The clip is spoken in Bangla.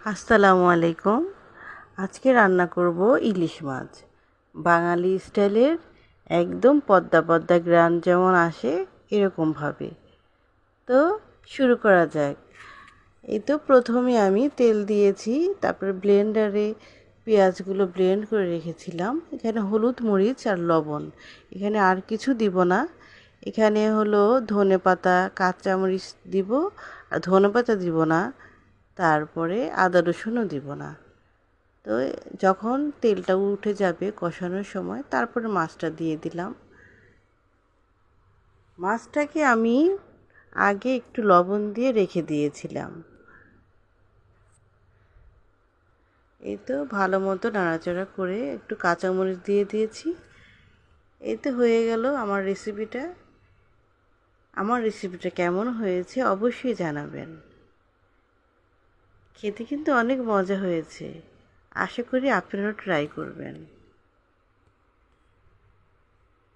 আসসালামু আলাইকুম। আজকে রান্না করব ইলিশ মাছ, বাঙালি স্টাইলের। একদম পদ্মা পদ্মা গ্রান যেমন আসে এরকমভাবে। তো শুরু করা যাক। এই তো প্রথমে আমি তেল দিয়েছি, তারপরে ব্লেন্ডারে পেঁয়াজগুলো ব্লেন্ড করে রেখেছিলাম। এখানে হলুদ, মরিচ আর লবণ, এখানে আর কিছু দিব না। এখানে হলো ধনেপাতা, কাঁচামরিচ দিব, আর ধনেপাতা দিব না। তারপরে আদা রসুনও দিব না। তো যখন তেলটা উঠে যাবে কষানোর সময়, তারপরে মাছটা দিয়ে দিলাম। মাছটাকে আমি আগে একটু লবণ দিয়ে রেখে দিয়েছিলাম। এই তো ভালো মতো নাড়াচাড়া করে একটু কাঁচামরিচ দিয়ে দিয়েছি। এই তো হয়ে গেল আমার রেসিপিটা। আমার রেসিপিটা কেমন হয়েছে অবশ্যই জানাবেন। খেতে কিন্তু অনেক মজা হয়েছে। আশা করি আপনারাও ট্রাই করবেন।